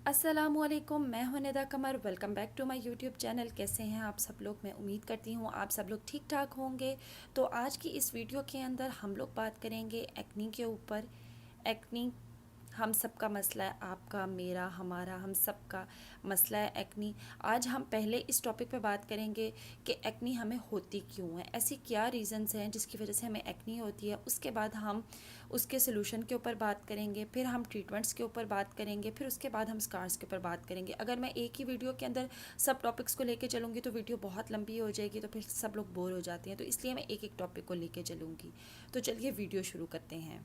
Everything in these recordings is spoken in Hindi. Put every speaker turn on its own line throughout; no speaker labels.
अस्सलामुअलैकुम, मैं हूं Nida Qamar. Welcome back to my YouTube channel. कैसे हैं आप सब लोग? मैं उम्मीद करती हूं आप सब लोग ठीक ठाक होंगे। तो आज की इस वीडियो के अंदर हम लोग बात करेंगे एक्नी के ऊपर। एक्नी हम सबका मसला है, आपका, मेरा, हमारा, हम सबका मसला है एक्नी। आज हम पहले इस टॉपिक पे बात करेंगे कि एक्नी हमें होती क्यों है, ऐसी क्या रीज़न्स हैं जिसकी वजह से हमें एक्नी होती है। उसके बाद हम उसके सोल्यूशन के ऊपर बात करेंगे, फिर हम ट्रीटमेंट्स के ऊपर बात करेंगे, फिर उसके बाद हम स्कार्स के ऊपर बात करेंगे। अगर मैं एक ही वीडियो के अंदर सब टॉपिक्स को लेके चलूँगी तो वीडियो बहुत लंबी हो जाएगी, तो फिर सब लोग बोर हो जाते हैं। तो इसलिए मैं एक एक टॉपिक को लेके चलूँगी। तो चलिए वीडियो शुरू करते हैं।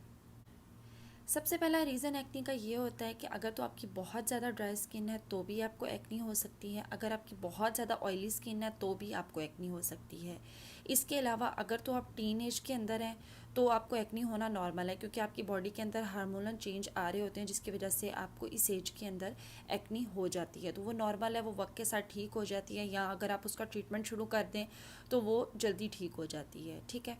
सबसे पहला रीज़न एक्नी का ये होता है कि अगर तो आपकी बहुत ज़्यादा ड्राई स्किन है तो भी आपको एक्नी हो सकती है। अगर आपकी बहुत ज़्यादा ऑयली स्किन है तो भी आपको एक्नी हो सकती है। इसके अलावा अगर तो आप टीन एज के अंदर हैं तो आपको एक्नी होना नॉर्मल है, क्योंकि आपकी बॉडी के अंदर हार्मोनल चेंज आ रहे होते हैं जिसकी वजह से आपको इस एज के अंदर एक्नी हो जाती है। तो वो नॉर्मल है, वो वक्त के साथ ठीक हो जाती है, या अगर आप उसका ट्रीटमेंट शुरू कर दें तो वो जल्दी ठीक हो जाती है। ठीक है,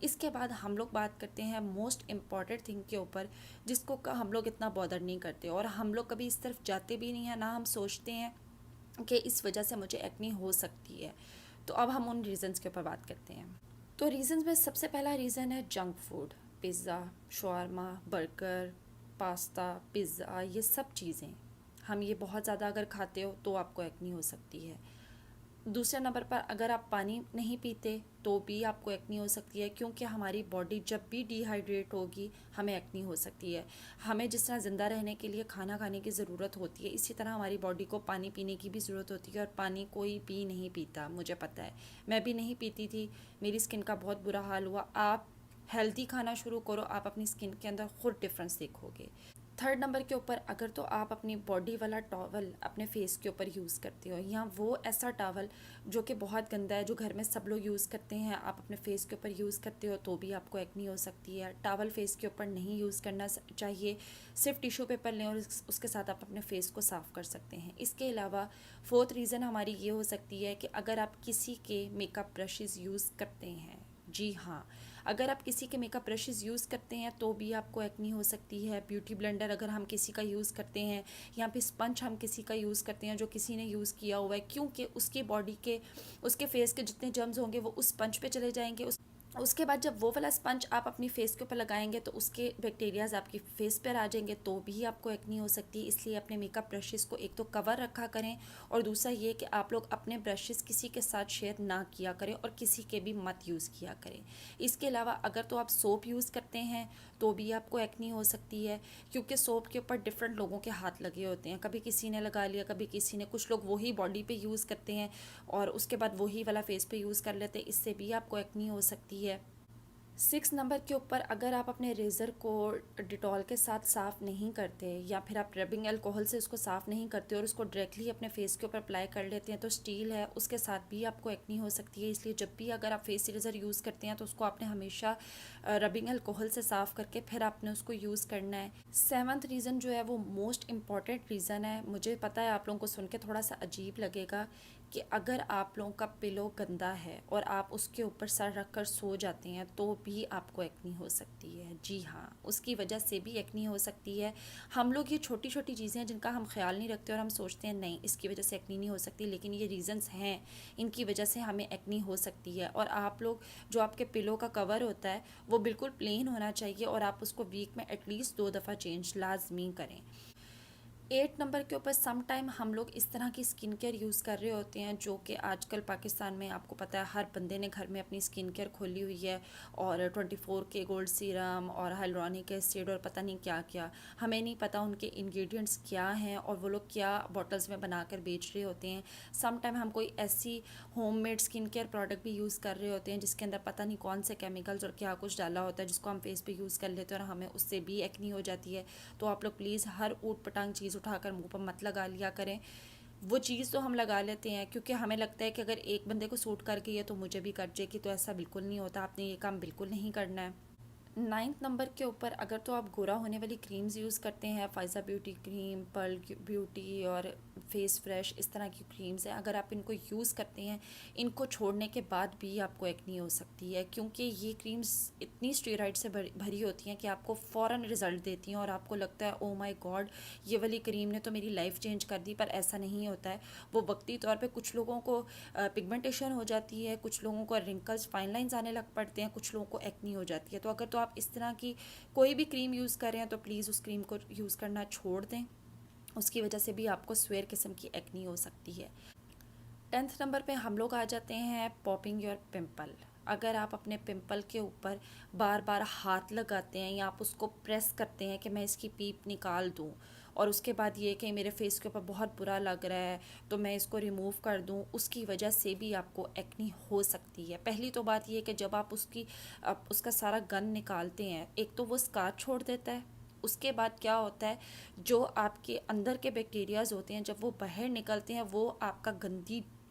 इसके बाद हम लोग बात करते हैं मोस्ट इम्पॉर्टेंट थिंग के ऊपर, जिसको हम लोग इतना बॉदर नहीं करते और हम लोग कभी इस तरफ जाते भी नहीं हैं, ना हम सोचते हैं कि इस वजह से मुझे एक्नी हो सकती है। तो अब हम उन रीज़न्स के ऊपर बात करते हैं। तो रीज़न्स में सबसे पहला रीज़न है junk food. Pizza, shawarma, burger, pasta, pizza, ये सब चीज़ें हम ये बहुत ज़्यादा अगर खाते हो तो आपको एक्नी हो सकती है। दूसरे नंबर पर अगर आप पानी नहीं पीते तो भी आपको एक्नी हो सकती है, क्योंकि हमारी बॉडी जब भी डिहाइड्रेट होगी हमें एक्नी हो सकती है। हमें जिस तरह ज़िंदा रहने के लिए खाना खाने की ज़रूरत होती है, इसी तरह हमारी बॉडी को पानी पीने की भी ज़रूरत होती है। और पानी कोई भी नहीं पीता, मुझे पता है, मैं भी नहीं पीती थी, मेरी स्किन का बहुत बुरा हाल हुआ। आप हेल्दी खाना शुरू करो, आप अपनी स्किन के अंदर खुद डिफरेंस देखोगे। थर्ड नंबर के ऊपर अगर तो आप अपनी बॉडी वाला टॉवल अपने फेस के ऊपर यूज़ करते हो, या वो ऐसा टॉवल जो कि बहुत गंदा है, जो घर में सब लोग यूज़ करते हैं, आप अपने फेस के ऊपर यूज़ करते हो तो भी आपको एक्नी हो सकती है। टॉवल फेस के ऊपर नहीं यूज़ करना चाहिए, सिर्फ टिश्यू पेपर लें और उसके साथ आप अपने फेस को साफ़ कर सकते हैं। इसके अलावा फोर्थ रीज़न हमारी ये हो सकती है कि अगर आप किसी के मेकअप ब्रशेज़ यूज़ करते हैं, जी हाँ, अगर आप किसी के मेकअप ब्रशेज़ यूज़ करते हैं तो भी आपको एक्नी हो सकती है। ब्यूटी ब्लेंडर अगर हम किसी का यूज़ करते हैं, या फिर स्पंज हम किसी का यूज़ करते हैं जो किसी ने यूज़ किया हुआ है, क्योंकि उसकी बॉडी के, उसके फेस के जितने जर्म्स होंगे वो उस स्पंज पे चले जाएंगे। उसके बाद जब वो वाला स्पंज आप अपनी फेस के ऊपर लगाएंगे तो उसके बैक्टीरियाज आपकी फेस पर आ जाएंगे, तो भी आपको एक्नी हो सकती है। इसलिए अपने मेकअप ब्रशेस को एक तो कवर रखा करें, और दूसरा ये कि आप लोग अपने ब्रशेस किसी के साथ शेयर ना किया करें और किसी के भी मत यूज़ किया करें। इसके अलावा अगर तो आप सोप यूज़ करते हैं तो भी आपको एक्नी हो सकती है, क्योंकि सोप के ऊपर डिफरेंट लोगों के हाथ लगे होते हैं। कभी किसी ने लगा लिया, कभी किसी ने, कुछ लोग वही बॉडी पे यूज़ करते हैं और उसके बाद वही वाला फेस पे यूज़ कर लेते हैं, इससे भी आपको एक्नी हो सकती है। 6 नंबर के ऊपर अगर आप अपने रेज़र को डिटॉल के साथ साफ़ नहीं करते, या फिर आप रबिंग अल्कोहल से उसको साफ़ नहीं करते और उसको डायरेक्टली अपने फेस के ऊपर अप्लाई कर लेते हैं, तो स्टील है उसके साथ भी आपको एक्नी हो सकती है। इसलिए जब भी अगर आप फेस इरेज़र यूज़ करते हैं तो उसको आपने हमेशा रबिंग अल्कोहल से साफ़ करके फिर आपने उसको यूज़ करना है। 7th रीज़न जो है वो मोस्ट इम्पॉर्टेंट रीज़न है। मुझे पता है आप लोगों को सुन के थोड़ा सा अजीब लगेगा कि अगर आप लोगों का पिलो गंदा है और आप उसके ऊपर सर रख कर सो जाते हैं तो भी आपको एक्नी हो सकती है। जी हाँ, उसकी वजह से भी एक्नी हो सकती है। हम लोग ये छोटी छोटी चीज़ें हैं जिनका हम ख्याल नहीं रखते और हम सोचते हैं नहीं इसकी वजह से एक्नी नहीं हो सकती, लेकिन ये रीज़न्स हैं, इनकी वजह से हमें एक्नी हो सकती है। और आप लोग, जो आपके पिलो का कवर होता है वो बिल्कुल प्लेन होना चाहिए और आप उसको वीक में एटलीस्ट 2 दफ़ा चेंज लाजमी करें। 8 नंबर के ऊपर सम टाइम हम लोग इस तरह की स्किन केयर यूज़ कर रहे होते हैं जो कि आजकल पाकिस्तान में आपको पता है हर बंदे ने घर में अपनी स्किन केयर खोली हुई है, और 24K गोल्ड सीरम और हाइलुरोनिक एसिड और पता नहीं क्या क्या, हमें नहीं पता उनके इंग्रेडिएंट्स क्या हैं और वो लोग क्या बॉटल्स में बनाकर बेच रहे होते हैं। सम टाइम हम कोई ऐसी होममेड स्किन केयर प्रोडक्ट भी यूज़ कर रहे होते हैं जिसके अंदर पता नहीं कौन से केमिकल्स और क्या कुछ डाला होता है, जिसको हम फेस पे यूज़ कर लेते हैं और हमें उससे भी एक्नी हो जाती है। तो आप लोग प्लीज़ हर ऊट पटांग चीज़ उठाकर मुंह पर मत लगा लिया करें। वो चीज़ तो हम लगा लेते हैं क्योंकि हमें लगता है कि अगर एक बंदे को सूट कर गई है तो मुझे भी कर जाएगी, तो ऐसा बिल्कुल नहीं होता। आपने ये काम बिल्कुल नहीं करना है। नाइन्थ नंबर के ऊपर अगर तो आप गोरा होने वाली क्रीम्स यूज़ करते हैं, Faiza beauty cream, pearl beauty और फेस फ्रेश, इस तरह की क्रीम्स हैं, अगर आप इनको यूज़ करते हैं, इनको छोड़ने के बाद भी आपको एक्नी हो सकती है, क्योंकि ये क्रीम्स इतनी स्टेरॉइड से भरी होती हैं कि आपको फ़ौरन रिज़ल्ट देती हैं और आपको लगता है ओ माय गॉड, ये वाली क्रीम ने तो मेरी लाइफ चेंज कर दी। पर ऐसा नहीं होता है। वो वक्ती तौर पे कुछ लोगों को पिगमेंटेशन हो जाती है, कुछ लोगों को रिंकल्स, फाइन लाइंस आने लग पड़ते हैं, कुछ लोगों को एक्नी हो जाती है। तो अगर तो आप इस तरह की कोई भी क्रीम यूज़ कर रहे हैं तो प्लीज़ उस क्रीम को यूज़ करना छोड़ दें, उसकी वजह से भी आपको स्वेयर किस्म की एक्नी हो सकती है। 10th नंबर पे हम लोग आ जाते हैं पॉपिंग योर पिंपल। अगर आप अपने पिंपल के ऊपर बार बार हाथ लगाते हैं या आप उसको प्रेस करते हैं कि मैं इसकी पीप निकाल दूं, और उसके बाद ये कि मेरे फेस के ऊपर बहुत बुरा लग रहा है तो मैं इसको रिमूव कर दूं, उसकी वजह से भी आपको एक्नी हो सकती है। पहली तो बात ये कि जब आप उसका सारा गन निकालते हैं, एक तो वो स्कार छोड़ देता है, उसके बाद क्या होता है, जो आपके अंदर के बैक्टीरियाज होते हैं जब वो बाहर निकलते हैं, वो आपका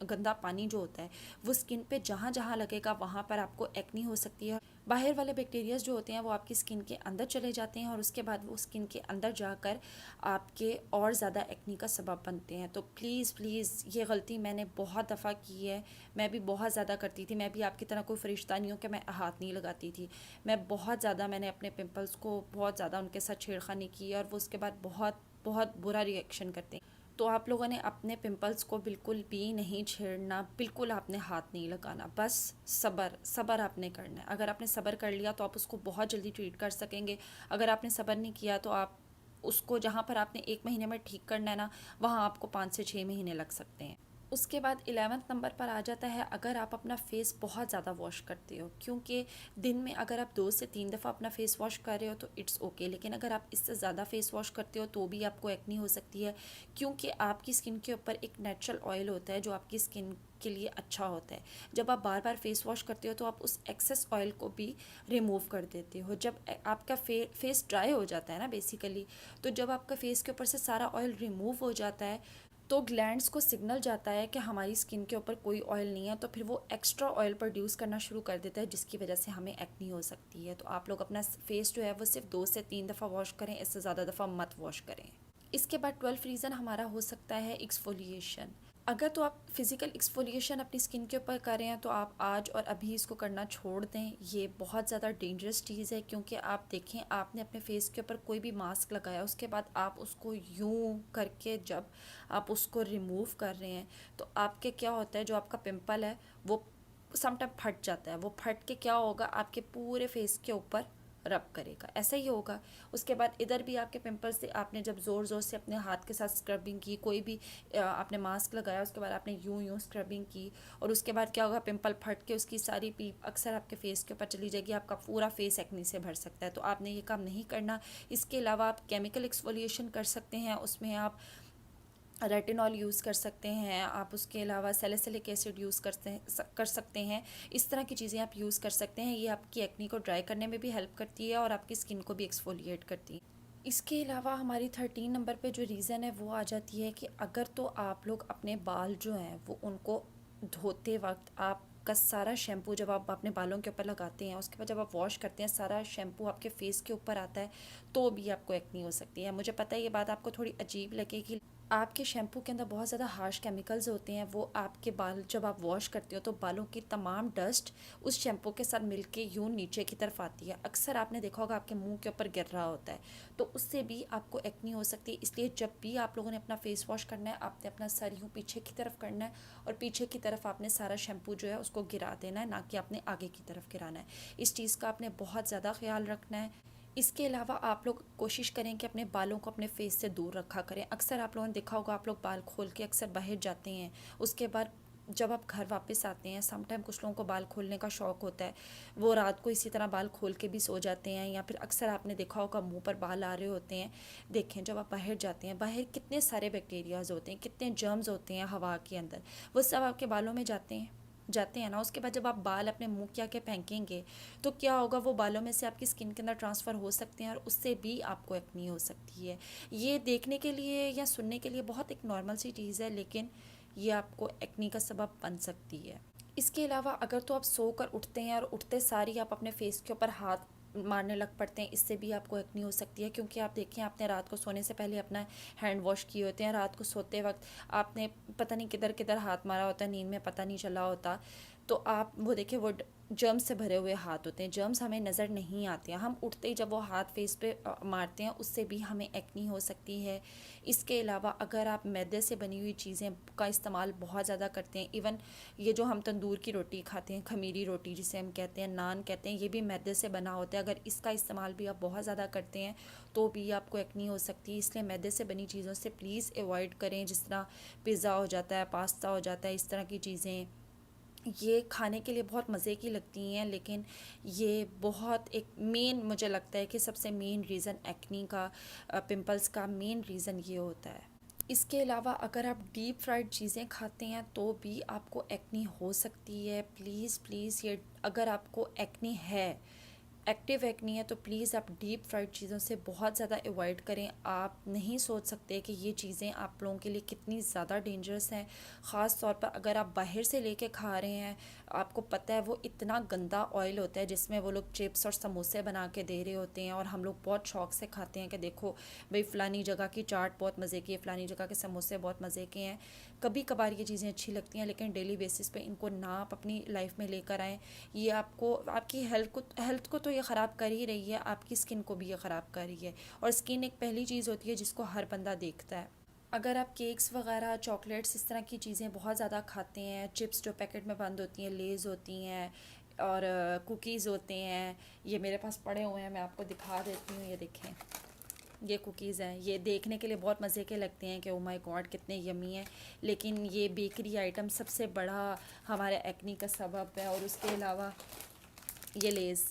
गंदा पानी जो होता है वो स्किन पे जहाँ जहाँ लगेगा वहाँ पर आपको एक्नी हो सकती है। बाहर वाले बैक्टीरियाज जो होते हैं वो आपकी स्किन के अंदर चले जाते हैं और उसके बाद वो स्किन के अंदर जाकर आपके और ज़्यादा एक्नी का सबब बनते हैं। तो प्लीज़ प्लीज़, ये गलती मैंने बहुत दफ़ा की है, मैं भी बहुत ज़्यादा करती थी। मैं भी आपकी तरह कोई फरिश्ता नहीं हूँ कि मैं हाथ नहीं लगाती थी। मैंने अपने पिंपल्स को बहुत ज़्यादा उनके साथ छेड़खानी की और वो उसके बाद बहुत बहुत बुरा रिएक्शन करते हैं। तो आप लोगों ने अपने पिंपल्स को बिल्कुल भी नहीं छेड़ना, बिल्कुल आपने हाथ नहीं लगाना, बस सब्र सब्र आपने करना है। अगर आपने सब्र कर लिया तो आप उसको बहुत जल्दी ट्रीट कर सकेंगे। अगर आपने सब्र नहीं किया तो आप उसको, जहाँ पर आपने 1 महीने में ठीक करना है ना, वहाँ आपको 5 से 6 महीने लग सकते हैं। उसके बाद 11th नंबर पर आ जाता है अगर आप अपना फेस बहुत ज़्यादा वॉश करते हो, क्योंकि दिन में अगर आप 2 से 3 दफ़ा अपना फेस वॉश कर रहे हो तो इट्स ओके, लेकिन अगर आप इससे ज़्यादा फेस वॉश करते हो तो भी आपको एक्नी हो सकती है, क्योंकि आपकी स्किन के ऊपर एक नेचुरल ऑयल होता है जो आपकी स्किन के लिए अच्छा होता है। जब आप बार बार फेस वॉश करते हो तो आप उस एक्सेस ऑयल को भी रिमूव कर देते हो। जब आपका फेस ड्राई हो जाता है ना बेसिकली, तो जब आपका फेस के ऊपर से सारा ऑयल रिमूव हो जाता है तो ग्लैंड्स को सिग्नल जाता है कि हमारी स्किन के ऊपर कोई ऑयल नहीं है, तो फिर वो एक्स्ट्रा ऑयल प्रोड्यूस करना शुरू कर देता है, जिसकी वजह से हमें एक्नी हो सकती है। तो आप लोग अपना फेस जो है वो सिर्फ 2 से 3 दफ़ा वॉश करें, इससे ज़्यादा दफ़ा मत वॉश करें। इसके बाद 12th रीज़न हमारा हो सकता है एक्सफोलिएशन। अगर तो आप फिज़िकल एक्सफोलिएशन अपनी स्किन के ऊपर कर रहे हैं तो आप आज और अभी इसको करना छोड़ दें। ये बहुत ज़्यादा डेंजरस चीज़ है, क्योंकि आप देखें, आपने अपने फेस के ऊपर कोई भी मास्क लगाया, उसके बाद आप उसको यूं करके जब आप उसको रिमूव कर रहे हैं तो आपके क्या होता है, जो आपका पिंपल है वो समटाइम फट जाता है। वो फट के क्या होगा, आपके पूरे फेस के ऊपर रब करेगा, ऐसा ही होगा। उसके बाद इधर भी आपके पिंपल्स से आपने जब ज़ोर ज़ोर से अपने हाथ के साथ स्क्रबिंग की, कोई भी आपने मास्क लगाया, उसके बाद आपने यूं यूं स्क्रबिंग की, और उसके बाद क्या होगा, पिंपल फट के उसकी सारी पीप अक्सर आपके फेस के ऊपर चली जाएगी, आपका पूरा फेस एक्नी से भर सकता है। तो आपने ये काम नहीं करना। इसके अलावा आप केमिकल एक्सफोलिएशन कर सकते हैं, उसमें आप रेटिनॉल यूज़ कर सकते हैं, आप उसके अलावा सैलिसिलिक एसिड यूज़ कर सकते हैं। इस तरह की चीज़ें आप यूज़ कर सकते हैं। ये आपकी एक्नी को ड्राई करने में भी हेल्प करती है और आपकी स्किन को भी एक्सफोलिएट करती है। इसके अलावा हमारी 13 नंबर पे जो रीज़न है वो आ जाती है कि अगर तो आप लोग अपने बाल जो हैं वो उनको धोते वक्त आपका सारा शैम्पू जब आप अपने बालों के ऊपर लगाते हैं, उसके बाद जब आप वॉश करते हैं, सारा शैम्पू आपके फेस के ऊपर आता है, तो भी आपको एक्नी हो सकती है। मुझे पता है ये बात आपको थोड़ी अजीब लगेगी। आपके शैम्पू के अंदर बहुत ज़्यादा हार्श केमिकल्स होते हैं, वो आपके बाल जब आप वॉश करते हो तो बालों की तमाम डस्ट उस शैम्पू के साथ मिलके यूं नीचे की तरफ आती है। अक्सर आपने देखा होगा आपके मुंह के ऊपर गिर रहा होता है, तो उससे भी आपको एक्नी हो सकती है। इसलिए जब भी आप लोगों ने अपना फेस वॉश करना है, आपने अपना सर यूँ पीछे की तरफ करना है और पीछे की तरफ आपने सारा शैम्पू जो है उसको गिरा देना है, ना कि आपने आगे की तरफ गिराना है। इस चीज़ का आपने बहुत ज़्यादा ख्याल रखना है। इसके अलावा आप लोग कोशिश करें कि अपने बालों को अपने फेस से दूर रखा करें। अक्सर आप लोगों ने देखा होगा, आप लोग बाल खोल के अक्सर बाहर जाते हैं, उसके बाद जब आप घर वापस आते हैं, समटाइम कुछ लोगों को बाल खोलने का शौक़ होता है, वो रात को इसी तरह बाल खोल के भी सो जाते हैं, या फिर अक्सर आपने देखा होगा मुंह पर बाल आ रहे होते हैं। देखें, जब आप बाहर जाते हैं, बाहर कितने सारे बैक्टीरियाज होते हैं, कितने जर्म्स होते हैं हवा के अंदर, वो सब आपके बालों में जाते हैं ना। उसके बाद जब आप बाल अपने मुंह के आके फेंकेंगे तो क्या होगा, वो बालों में से आपकी स्किन के अंदर ट्रांसफ़र हो सकते हैं और उससे भी आपको एक्नी हो सकती है। ये देखने के लिए या सुनने के लिए बहुत एक नॉर्मल सी चीज़ है, लेकिन ये आपको एक्नी का सबब बन सकती है। इसके अलावा अगर तो आप सोकर उठते हैं और उठते सार ही आप अपने फेस के ऊपर हाथ मारने लग पड़ते हैं, इससे भी आपको एक्नी हो सकती है। क्योंकि आप देखें, आपने रात को सोने से पहले अपना हैंड वॉश किए होते हैं, रात को सोते वक्त आपने पता नहीं किधर किधर हाथ मारा होता है, नींद में पता नहीं चला होता, तो आप वो देखिए वो जर्म्स से भरे हुए हाथ होते हैं। जर्म्स हमें नज़र नहीं आते हैं, हम उठते ही जब वो हाथ फेस पे मारते हैं उससे भी हमें एक्नी हो सकती है। इसके अलावा अगर आप मैदे से बनी हुई चीज़ें का इस्तेमाल बहुत ज़्यादा करते हैं, इवन ये जो हम तंदूर की रोटी खाते हैं, खमीरी रोटी जिसे हम कहते हैं, नान कहते हैं, ये भी मैदे से बना होता है। अगर इसका इस्तेमाल भी आप बहुत ज़्यादा करते हैं तो भी आपको एक्नी हो सकती है। इसलिए मैदे से बनी चीज़ों से प्लीज़ अवॉइड करें। जिस तरह पिज़्ज़ा हो जाता है, पास्ता हो जाता है, इस तरह की चीज़ें ये खाने के लिए बहुत मज़े की लगती हैं, लेकिन ये बहुत एक मेन, मुझे लगता है कि सबसे मेन रीज़न एक्नी का, पिंपल्स का मेन रीज़न ये होता है। इसके अलावा अगर आप डीप फ्राइड चीज़ें खाते हैं तो भी आपको एक्नी हो सकती है। प्लीज़ प्लीज़ ये, अगर आपको एक्नी है, एक्टिव एक्नी है, तो प्लीज़ आप डीप फ्राइड चीज़ों से बहुत ज़्यादा अवॉइड करें। आप नहीं सोच सकते कि ये चीज़ें आप लोगों के लिए कितनी ज़्यादा डेंजरस हैं। ख़ास तौर पर अगर आप बाहर से लेके खा रहे हैं, आपको पता है वो इतना गंदा ऑयल होता है जिसमें वो लोग चिप्स और समोसे बना के दे रहे होते हैं, और हम लोग बहुत शौक से खाते हैं कि देखो भाई फ़लानी जगह की चाट बहुत मज़े की है, फ़लानी जगह के समोसे बहुत मज़े के हैं। कभी कभार ये चीज़ें अच्छी लगती हैं, लेकिन डेली बेसिस पे इनको ना आप अपनी लाइफ में लेकर आएँ। ये आपको, आपकी हेल्थ को तो ये ख़राब कर ही रही है, आपकी स्किन को भी ये ख़राब कर रही है। और स्किन एक पहली चीज़ होती है जिसको हर बंदा देखता है। अगर आप केक्स वगैरह, चॉकलेट्स, इस तरह की चीज़ें बहुत ज़्यादा खाते हैं, चिप्स जो पैकेट में बंद होती हैं, लेज़ होती हैं, और कुकीज़ होते हैं, ये मेरे पास पड़े हुए हैं, मैं आपको दिखा देती हूँ। ये देखें, ये कुकीज़ हैं। ये देखने के लिए बहुत मज़े के लगते हैं कि ओ माय गॉड कितने यमी हैं, लेकिन ये बेकरी आइटम सबसे बड़ा हमारे एक्नी का सबब है। और उसके अलावा ये लेज़,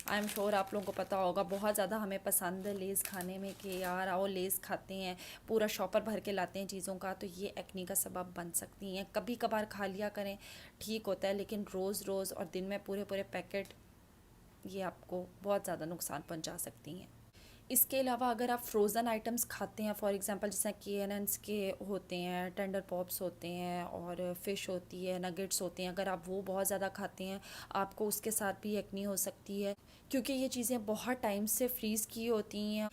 आई एम श्योर आप लोगों को पता होगा, बहुत ज़्यादा हमें पसंद है लेज़ खाने में कि यार आओ लेज़ खाते हैं, पूरा शॉपर भर के लाते हैं चीज़ों का। तो ये एक्नी का सबब बन सकती हैं। कभी कभार खा लिया करें, ठीक होता है, लेकिन रोज़ रोज़ और दिन में पूरे पूरे पैकेट ये आपको बहुत ज़्यादा नुकसान पहुंचा सकती हैं। इसके अलावा अगर आप फ्रोज़न आइटम्स खाते हैं, फॉर एग्जांपल जैसे KNN's के होते हैं, टेंडर पॉप्स होते हैं, और फ़िश होती है, नगेट्स होते हैं, अगर आप वो बहुत ज़्यादा खाते हैं, आपको उसके साथ भी एक्नी हो सकती है। क्योंकि ये चीज़ें बहुत टाइम से फ्रीज़ की होती हैं,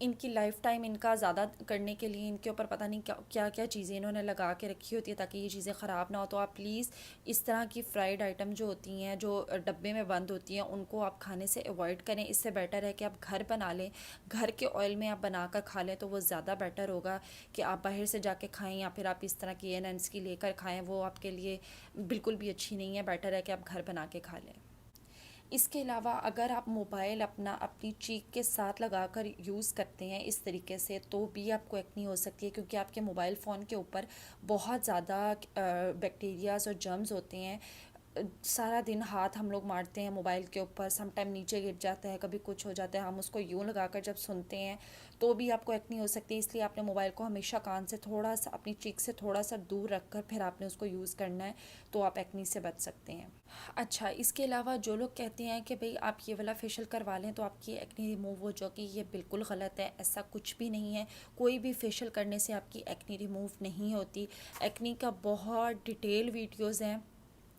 इनकी लाइफ टाइम इनका ज़्यादा करने के लिए इनके ऊपर पता नहीं क्या क्या क्या चीज़ें इन्होंने लगा के रखी होती है ताकि ये चीज़ें ख़राब ना हो। तो आप प्लीज़ इस तरह की फ्राइड आइटम जो होती हैं, जो डब्बे में बंद होती हैं, उनको आप खाने से अवॉइड करें। इससे बेटर है कि आप घर बना लें, घर के ऑयल में आप बना कर खा लें, तो वो ज़्यादा बेटर होगा कि आप बाहर से जाके खाएँ या फिर आप इस तरह की KNN's की लेकर खाएँ। वो आपके लिए बिल्कुल भी अच्छी नहीं है। बेटर है कि आप घर बना के खा लें। इसके अलावा अगर आप मोबाइल अपना अपनी चीक के साथ लगाकर यूज़ करते हैं इस तरीके से, तो भी आपको एक्नी हो सकती है। क्योंकि आपके मोबाइल फ़ोन के ऊपर बहुत ज़्यादा बैक्टीरियाज़ और जर्म्स होते हैं। सारा दिन हाथ हम लोग मारते हैं मोबाइल के ऊपर, सम टाइम नीचे गिर जाता है, कभी कुछ हो जाता है, हम उसको यूं लगाकर जब सुनते हैं तो भी आपको एक्नी हो सकती है। इसलिए आपने मोबाइल को हमेशा कान से थोड़ा सा, अपनी चीक से थोड़ा सा दूर रखकर फिर आपने उसको यूज़ करना है, तो आप एक्नी से बच सकते हैं। अच्छा, इसके अलावा जो लोग कहते हैं कि भाई आप ये वाला फेशियल करवा लें तो आपकी एक्नी रिमूव हो जाएगी, ये बिल्कुल गलत है। ऐसा कुछ भी नहीं है। कोई भी फेशियल करने से आपकी एक्नी रिमूव नहीं होती। एक्नी का बहुत डिटेल वीडियोज़ हैं,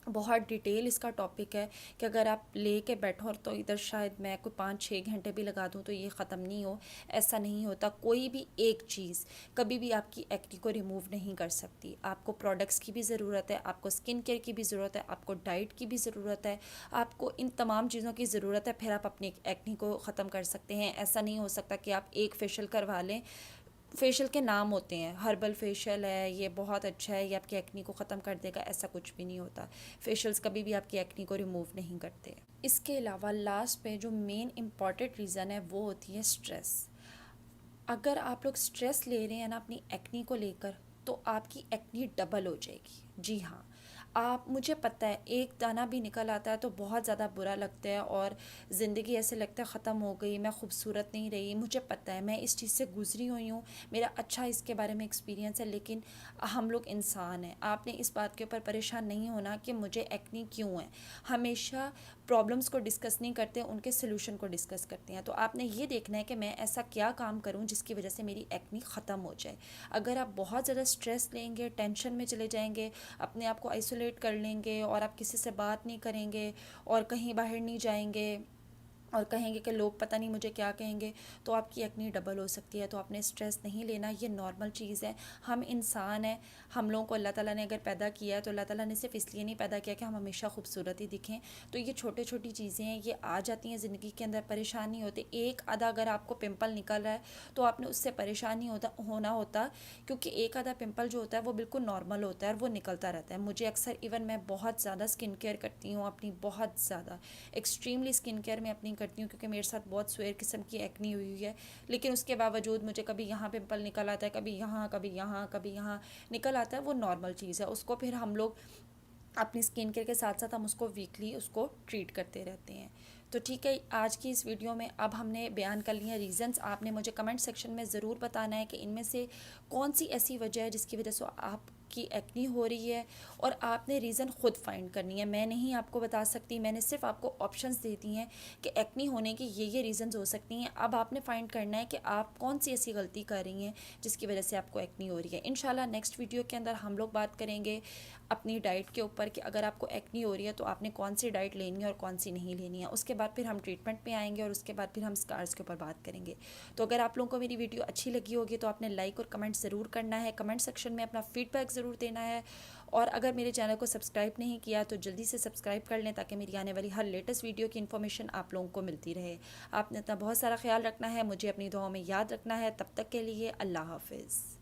बहुत डिटेल इसका टॉपिक है कि अगर आप ले के बैठो तो इधर शायद मैं कोई 5-6 घंटे भी लगा दूँ तो ये ख़त्म नहीं हो। ऐसा नहीं होता। कोई भी एक चीज़ कभी भी आपकी एक्नी को रिमूव नहीं कर सकती। आपको प्रोडक्ट्स की भी ज़रूरत है, आपको स्किन केयर की भी ज़रूरत है, आपको डाइट की भी ज़रूरत है, आपको इन तमाम चीज़ों की ज़रूरत है, फिर आप अपनी एक्नी को ख़त्म कर सकते हैं। ऐसा नहीं हो सकता कि आप एक फेशियल करवा लें। फेशियल के नाम होते हैं, हर्बल फेशियल है, ये बहुत अच्छा है, ये आपकी एक्नी को ख़त्म कर देगा, ऐसा कुछ भी नहीं होता। फेशियल्स कभी भी आपकी एक्नी को रिमूव नहीं करते। इसके अलावा लास्ट पे जो मेन इम्पॉर्टेंट रीज़न है वो होती है स्ट्रेस। अगर आप लोग स्ट्रेस ले रहे हैं ना अपनी एक्नी को लेकर, तो आपकी एक्नी डबल हो जाएगी। जी हाँ, आप, मुझे पता है एक दाना भी निकल आता है तो बहुत ज़्यादा बुरा लगता है और ज़िंदगी ऐसे लगता है ख़त्म हो गई, मैं खूबसूरत नहीं रही। मुझे पता है, मैं इस चीज़ से गुजरी हुई हूँ, मेरा अच्छा इसके बारे में एक्सपीरियंस है। लेकिन हम लोग इंसान हैं। आपने इस बात के ऊपर परेशान नहीं होना कि मुझे एक्नी क्यों है। हमेशा प्रॉब्लम्स को डिस्कस नहीं करते, उनके सोल्यूशन को डिस्कस करते हैं। तो आपने ये देखना है कि मैं ऐसा क्या काम करूँ जिसकी वजह से मेरी एक्नी ख़त्म हो जाए। अगर आप बहुत ज़्यादा स्ट्रेस लेंगे, टेंशन में चले जाएंगे, अपने आप को आइसोलेट कर लेंगे और आप किसी से बात नहीं करेंगे और कहीं बाहर नहीं जाएंगे, और कहेंगे कि लोग पता नहीं मुझे क्या कहेंगे, तो आपकी एक्नी डबल हो सकती है। तो आपने स्ट्रेस नहीं लेना, ये नॉर्मल चीज़ है। हम इंसान हैं, हम लोगों को अल्लाह ताला ने अगर पैदा किया है तो अल्लाह ताला ने सिर्फ इसलिए नहीं पैदा किया कि हम हमेशा खूबसूरत ही दिखें। तो ये छोटी छोटी चीज़ें हैं, ये आ जाती हैं ज़िंदगी के अंदर, परेशानी होती। एक आधा अगर आपको पिंपल निकल रहा है तो आपने उससे परेशानी होना होता, क्योंकि एक आधा पिंपल जो होता है वो बिल्कुल नॉर्मल होता है और वो निकलता रहता है। मुझे अक्सर इवन मैं बहुत ज़्यादा स्किन केयर करती हूँ अपनी, बहुत ज़्यादा एक्सट्रीमली स्किन केयर मैं अपनी करती हूँ, क्योंकि मेरे साथ बहुत स्वेयर किस्म की एक्नी हुई है। लेकिन उसके बावजूद मुझे कभी यहाँ पिंपल निकल आता है, कभी यहाँ, कभी यहाँ, कभी यहाँ निकल आता है। वो नॉर्मल चीज़ है, उसको फिर हम लोग अपनी स्किन केयर के साथ साथ हम उसको वीकली उसको ट्रीट करते रहते हैं। तो ठीक है, आज की इस वीडियो में अब हमने बयान कर लिए हैं रीज़न्स। आपने मुझे कमेंट सेक्शन में ज़रूर बताना है कि इनमें से कौन सी ऐसी वजह है जिसकी वजह से आपकी एक्नी हो रही है, और आपने रीज़न खुद फाइंड करनी है। मैं नहीं आपको बता सकती, मैंने सिर्फ आपको ऑप्शंस दे दी हैं कि एक्नी होने की ये रीज़न्स हो सकती हैं। अब आपने फाइंड करना है कि आप कौन सी ऐसी गलती कर रही हैं जिसकी वजह से आपको एक्नी हो रही है। इंशाल्लाह नेक्स्ट वीडियो के अंदर हम लोग बात करेंगे अपनी डाइट के ऊपर कि अगर आपको एक्नी हो रही है तो आपने कौन सी डाइट लेनी है और कौन सी नहीं लेनी है। उसके बाद फिर हम ट्रीटमेंट पे आएंगे और उसके बाद फिर हम स्कार्स के ऊपर बात करेंगे। तो अगर आप लोगों को मेरी वीडियो अच्छी लगी होगी तो आपने लाइक और कमेंट ज़रूर करना है, कमेंट सेक्शन में अपना फीडबैक ज़रूर देना है। और अगर मेरे चैनल को सब्सक्राइब नहीं किया तो जल्दी से सब्सक्राइब कर लें, ताकि मेरी आने वाली हर लेटेस्ट वीडियो की इन्फॉर्मेशन आप लोगों को मिलती रहे। आपने इतना बहुत सारा ख्याल रखना है, मुझे अपनी दुआओं में याद रखना है। तब तक के लिए अल्लाह हाफिज़।